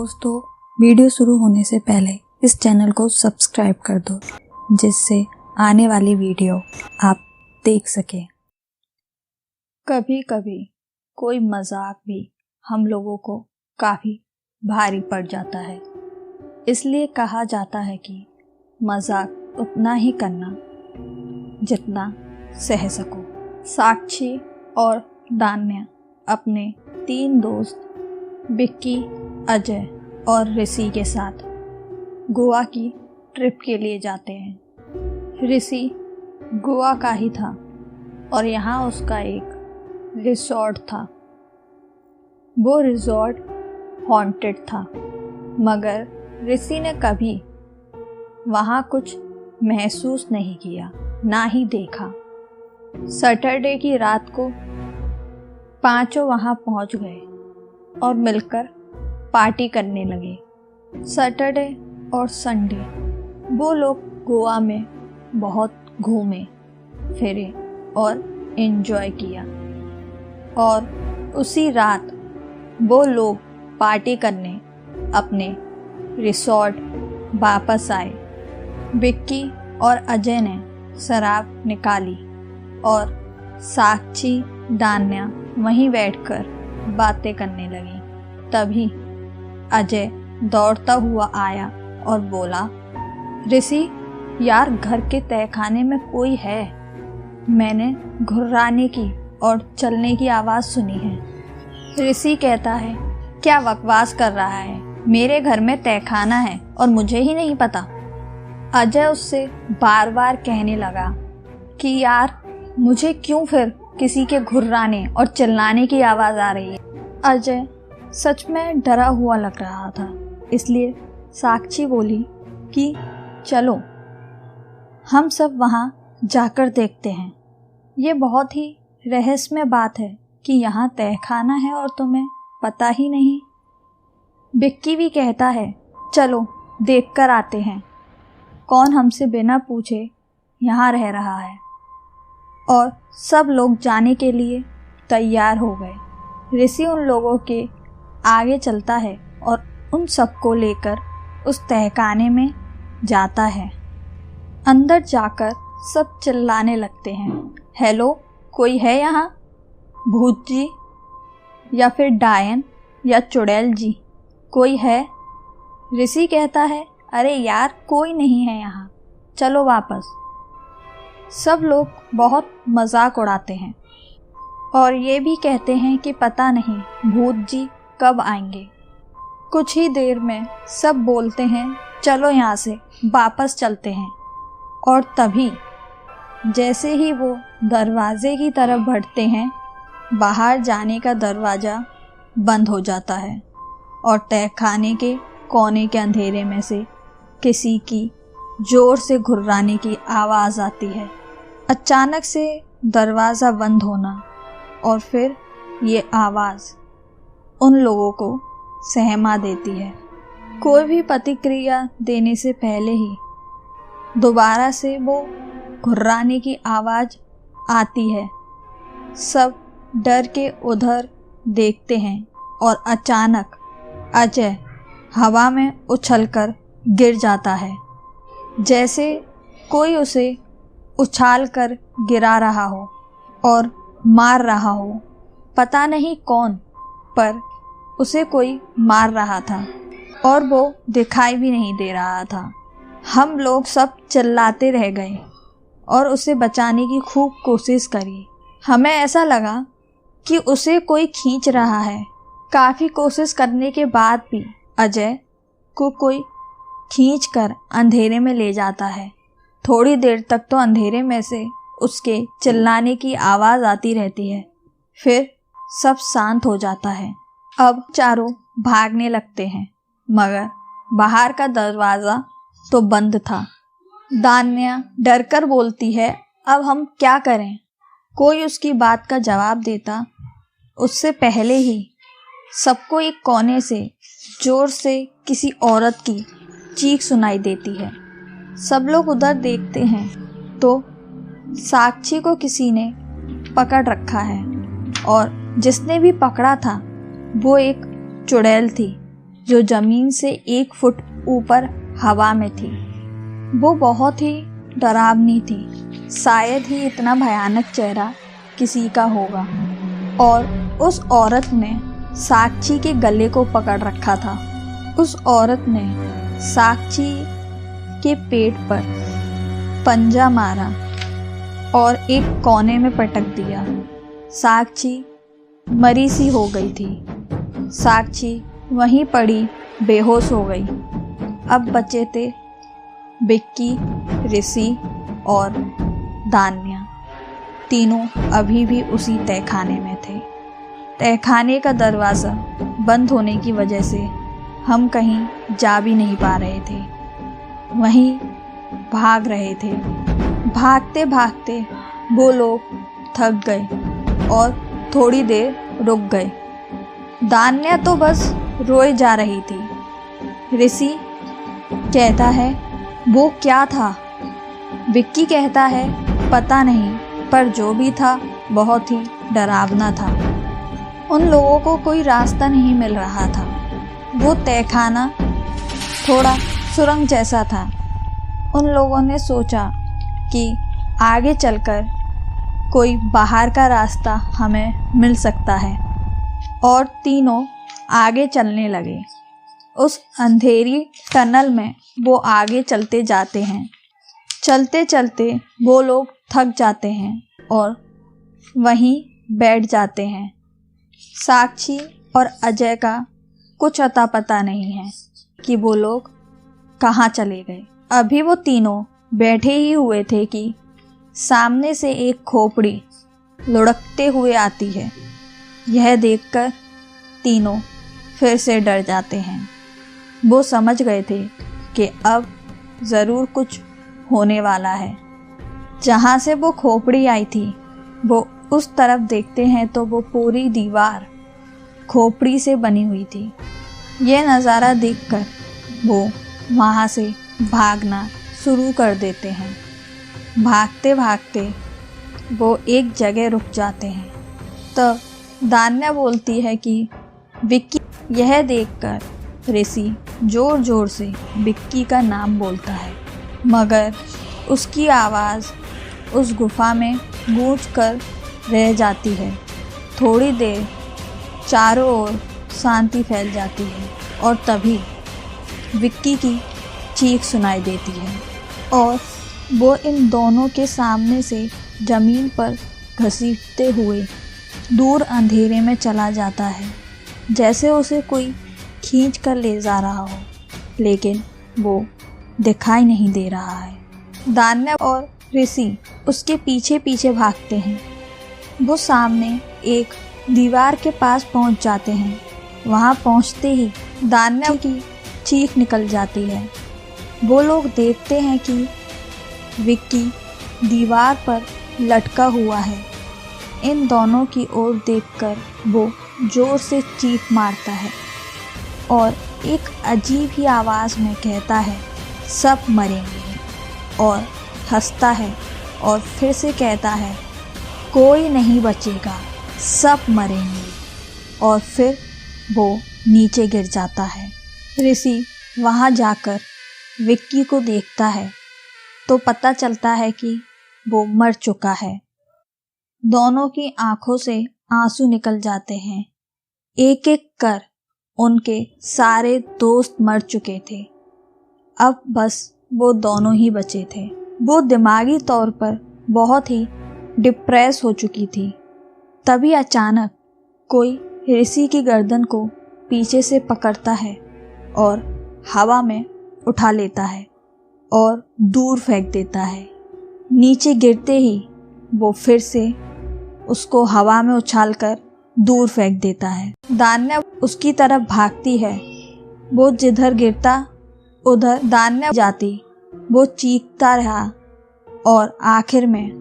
दोस्तों, वीडियो शुरू होने से पहले इस चैनल को सब्सक्राइब कर दो, जिससे आने वाली वीडियो आप देख सकें। कभी कभी कोई मजाक भी हम लोगों को काफ़ी भारी पड़ जाता है, इसलिए कहा जाता है कि मजाक उतना ही करना जितना सह सको। साक्षी और दान्या अपने 3 दोस्त विक्की, अजय और ऋषि के साथ गोवा की ट्रिप के लिए जाते हैं। ऋषि गोवा का ही था और यहाँ उसका एक रिसॉर्ट था। वो रिसॉर्ट हॉन्टेड था, मगर ऋषि ने कभी वहाँ कुछ महसूस नहीं किया, ना ही देखा। सैटरडे की रात को पांचों वहाँ पहुँच गए और मिलकर पार्टी करने लगे। सैटरडे और संडे वो लोग गोवा में बहुत घूमे फिरे और एंजॉय किया, और उसी रात वो लोग पार्टी करने अपने रिसॉर्ट वापस आए। विक्की और अजय ने शराब निकाली और साक्षी, दान्या वहीं बैठकर बातें करने लगी। तभी अजय दौड़ता हुआ आया और बोला, ऋषि यार, घर के तहखाने में कोई है। मैंने घुर्राने की और चलने की आवाज़ सुनी है। ऋषि कहता है, क्या बकवास कर रहा है, मेरे घर में तहखाना है और मुझे ही नहीं पता। अजय उससे बार बार कहने लगा कि यार, मुझे क्यों फिर किसी के घुर्राने और चिल्लाने की आवाज़ आ रही है। अजय सच में डरा हुआ लग रहा था, इसलिए साक्षी बोली कि चलो हम सब वहाँ जाकर देखते हैं। ये बहुत ही रहस्यमय बात है कि यहाँ तहखाना है और तुम्हें पता ही नहीं। विक्की भी कहता है, चलो देख कर आते हैं, कौन हमसे बिना पूछे यहाँ रह रहा है। और सब लोग जाने के लिए तैयार हो गए। ऋषि उन लोगों के आगे चलता है और उन सबको लेकर उस तहखाने में जाता है। अंदर जाकर सब चिल्लाने लगते हैं, हेलो, कोई है यहाँ? भूत जी या फिर डायन या चुड़ैल जी, कोई है? ऋषि कहता है, अरे यार, कोई नहीं है यहाँ, चलो वापस। सब लोग बहुत मजाक उड़ाते हैं और ये भी कहते हैं कि पता नहीं भूत जी कब आएंगे। कुछ ही देर में सब बोलते हैं, चलो यहाँ से वापस चलते हैं। और तभी जैसे ही वो दरवाजे की तरफ बढ़ते हैं, बाहर जाने का दरवाज़ा बंद हो जाता है और तहखाने के कोने के अंधेरे में से किसी की ज़ोर से घुर्राने की आवाज़ आती है। अचानक से दरवाज़ा बंद होना और फिर ये आवाज़ उन लोगों को सहमा देती है। कोई भी प्रतिक्रिया देने से पहले ही दोबारा से वो घुर्राने की आवाज़ आती है। सब डर के उधर देखते हैं और अचानक अजय हवा में उछलकर गिर जाता है, जैसे कोई उसे उछाल कर गिरा रहा हो और मार रहा हो। पता नहीं कौन, पर उसे कोई मार रहा था और वो दिखाई भी नहीं दे रहा था। हम लोग सब चिल्लाते रह गए और उसे बचाने की खूब कोशिश करी। हमें ऐसा लगा कि उसे कोई खींच रहा है। काफ़ी कोशिश करने के बाद भी अजय को कोई खींच कर अंधेरे में ले जाता है। थोड़ी देर तक तो अंधेरे में से उसके चिल्लाने की आवाज़ आती रहती है, फिर सब शांत हो जाता है। अब चारों भागने लगते हैं, मगर बाहर का दरवाज़ा तो बंद था। दान्या डरकर बोलती है, अब हम क्या करें? कोई उसकी बात का जवाब देता उससे पहले ही सबको एक कोने से ज़ोर से किसी औरत की चीख सुनाई देती है। सब लोग उधर देखते हैं तो साक्षी को किसी ने पकड़ रखा है, और जिसने भी पकड़ा था वो एक चुड़ैल थी जो जमीन से 1 फुट ऊपर हवा में थी। वो बहुत ही डरावनी थी, शायद ही इतना भयानक चेहरा किसी का होगा। और उस औरत ने साक्षी के गले को पकड़ रखा था। उस औरत ने साक्षी के पेट पर पंजा मारा और एक कोने में पटक दिया। साक्षी मरी सी हो गई थी। साक्षी वहीं पड़ी बेहोश हो गई। अब बचे थे विक्की, ऋषि और दान्या। तीनों अभी भी उसी तहखाने में थे। तहखाने का दरवाज़ा बंद होने की वजह से हम कहीं जा भी नहीं पा रहे थे, वहीं भाग रहे थे। भागते भागते वो लोग थक गए और थोड़ी देर रुक गए। दान्या तो बस रोए जा रही थी। ऋषि कहता है वो क्या था। विक्की कहता है पता नहीं, पर जो भी था बहुत ही डरावना था। उन लोगों को कोई रास्ता नहीं मिल रहा था। वो तहखाना थोड़ा सुरंग जैसा था। उन लोगों ने सोचा कि आगे चलकर कोई बाहर का रास्ता हमें मिल सकता है, और तीनों आगे चलने लगे। उस अंधेरी टनल में वो आगे चलते जाते हैं। चलते चलते वो लोग थक जाते हैं और वहीं बैठ जाते हैं। साक्षी और अजय का कुछ अता पता नहीं है कि वो लोग कहाँ चले गए। अभी वो तीनों बैठे ही हुए थे कि सामने से एक खोपड़ी लुढ़कते हुए आती है। यह देखकर तीनों फिर से डर जाते हैं। वो समझ गए थे कि अब ज़रूर कुछ होने वाला है। जहाँ से वो खोपड़ी आई थी वो उस तरफ देखते हैं तो वो पूरी दीवार खोपड़ी से बनी हुई थी। यह नज़ारा देखकर वो वहाँ से भागना शुरू कर देते हैं। भागते भागते वो एक जगह रुक जाते हैं। तब दान्या बोलती है कि विक्की। यह देखकर ऋषि ज़ोर ज़ोर से विक्की का नाम बोलता है, मगर उसकी आवाज़ उस गुफा में गूंज कर रह जाती है। थोड़ी देर चारों ओर शांति फैल जाती है और तभी विक्की की चीख सुनाई देती है और वो इन दोनों के सामने से ज़मीन पर घसीटते हुए दूर अंधेरे में चला जाता है, जैसे उसे कोई खींच कर ले जा रहा हो, लेकिन वो दिखाई नहीं दे रहा है। दान्या और ऋषि उसके पीछे पीछे भागते हैं। वो सामने एक दीवार के पास पहुंच जाते हैं। वहां पहुंचते ही दान्या की चीख निकल जाती है। वो लोग देखते हैं कि विक्की दीवार पर लटका हुआ है। इन दोनों की ओर देखकर वो जोर से चीख मारता है और एक अजीब ही आवाज़ में कहता है सब मरेंगे, और हंसता है और फिर से कहता है कोई नहीं बचेगा, सब मरेंगे, और फिर वो नीचे गिर जाता है। ऋषि वहाँ जाकर विक्की को देखता है तो पता चलता है कि वो मर चुका है। दोनों की आंखों से आंसू निकल जाते हैं। एक एक कर उनके सारे दोस्त मर चुके थे। अब बस वो दोनों ही बचे थे। वो दिमागी तौर पर बहुत ही डिप्रेस हो चुकी थी। तभी अचानक कोई ऋषि की गर्दन को पीछे से पकड़ता है और हवा में उठा लेता है और दूर फेंक देता है। नीचे गिरते ही वो फिर से उसको हवा में उछालकर दूर फेंक देता है। दान्या उसकी तरफ भागती है। वो जिधर गिरता उधर दान्या जाती। वो चीखता रहा और आखिर में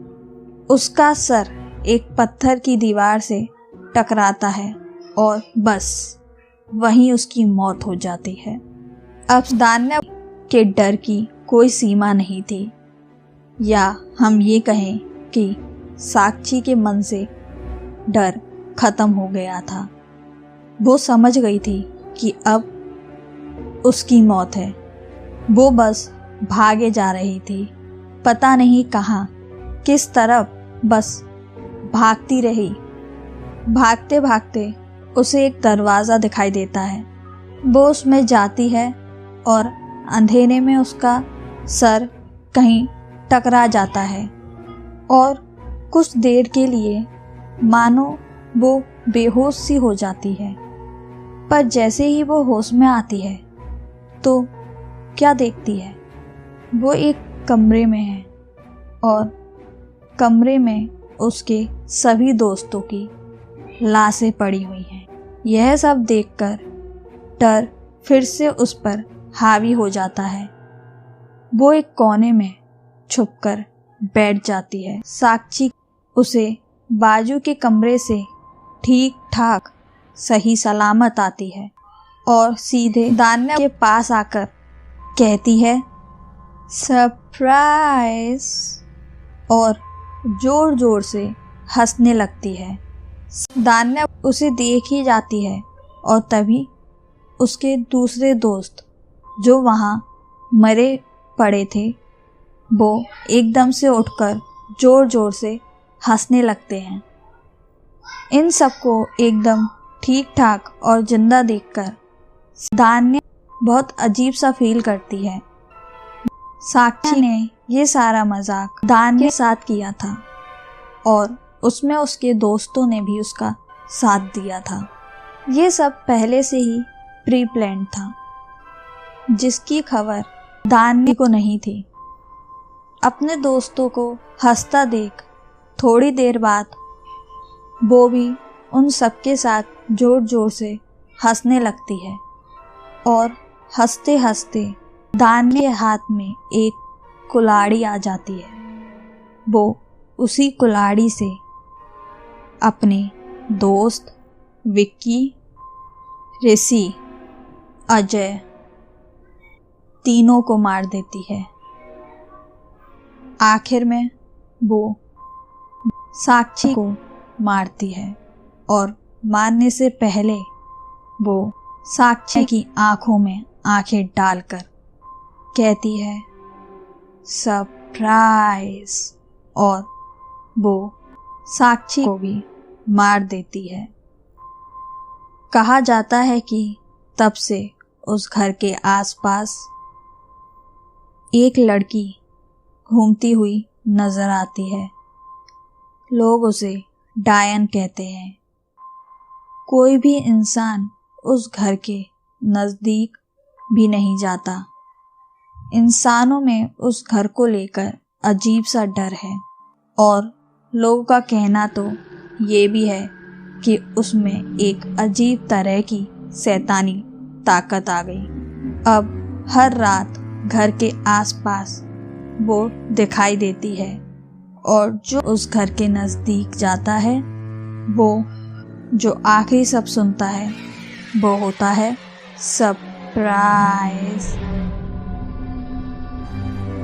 उसका सर एक पत्थर की दीवार से टकराता है और बस वहीं उसकी मौत हो जाती है। अब दान्या के डर की कोई सीमा नहीं थी, या हम ये कहें कि साक्षी के मन से डर खत्म हो गया था। वो समझ गई थी कि अब उसकी मौत है। वो बस भागे जा रही थी, पता नहीं कहाँ, किस तरफ, बस भागती रही। भागते भागते उसे एक दरवाज़ा दिखाई देता है। वो उसमें जाती है और अंधेरे में उसका सर कहीं टकरा जाता है और कुछ देर के लिए मानो वो बेहोश सी हो जाती है। पर जैसे ही वो होश में आती है तो क्या देखती है, वो एक कमरे में है और कमरे में उसके सभी दोस्तों की लाशें पड़ी हुई हैं। यह सब देखकर डर फिर से उस पर हावी हो जाता है। वो एक कोने में छुपकर बैठ जाती है। साक्षी उसे बाजू के कमरे से ठीक ठाक सही सलामत आती है और सीधे दान्या के पास आकर कहती है, सरप्राइज, और जोर जोर से हंसने लगती है। दान्या उसे देख ही जाती है और तभी उसके दूसरे दोस्त जो वहाँ मरे पड़े थे वो एकदम से उठकर जोर जोर से हंसने लगते हैं। इन सबको एकदम ठीक ठाक और जिंदा देखकर दान्या बहुत अजीब सा फील करती है। साक्षी ने ये सारा मजाक दान्या के साथ किया था और उसमें उसके दोस्तों ने भी उसका साथ दिया था। ये सब पहले से ही प्री प्लान था, जिसकी खबर दान्या को नहीं थी। अपने दोस्तों को हंसता देख थोड़ी देर बाद वो भी उन सबके साथ जोर जोर से हंसने लगती है और हंसते हंसते दान्या के हाथ में एक कुल्हाड़ी आ जाती है। वो उसी कुल्हाड़ी से अपने दोस्त विक्की, ऋषि, अजय तीनों को मार देती है। आखिर में वो साक्षी को मारती है और मारने से पहले वो साक्षी की आंखों में आंखें डालकर कहती है, सरप्राइज, और वो साक्षी को भी मार देती है। कहा जाता है कि तब से उस घर के आसपास एक लड़की घूमती हुई नजर आती है। लोग उसे डायन कहते हैं। कोई भी इंसान उस घर के नज़दीक भी नहीं जाता। इंसानों में उस घर को लेकर अजीब सा डर है और लोगों का कहना तो ये भी है कि उसमें एक अजीब तरह की शैतानी ताकत आ गई। अब हर रात घर के आसपास वो दिखाई देती है और जो उस घर के नज़दीक जाता है वो जो आखिरी शब्द सुनता है वो होता है सरप्राइज।